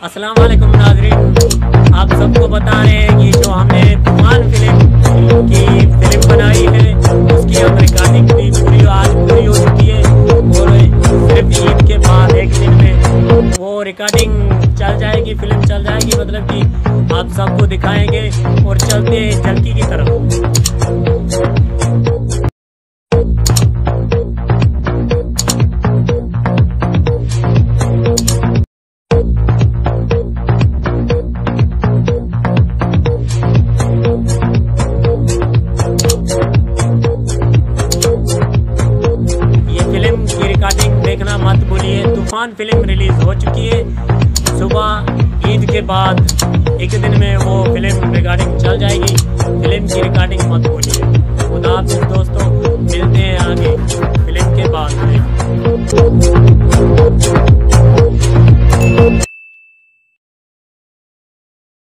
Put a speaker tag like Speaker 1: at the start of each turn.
Speaker 1: अस्सलाम वालेकुम नाज़रीन, आप सबको बता रहे हैं कि जो हमने तूफान फिल्म बनाई है उसकी हम रिकॉर्डिंग भी आज पूरी हो चुकी है और सिर्फ ईद के बाद एक दिन में वो रिकॉर्डिंग चल जाएगी, फिल्म चल जाएगी, मतलब कि आप सबको दिखाएंगे और चलते हैं झलकी की तरफ। देखना मत भूलिए। तूफान फिल्म रिलीज हो चुकी है, सुबह ईद के बाद एक दिन में वो फिल्म रिकॉर्डिंग चल जाएगी। फिल्म की रिकॉर्डिंग मत भूलिए।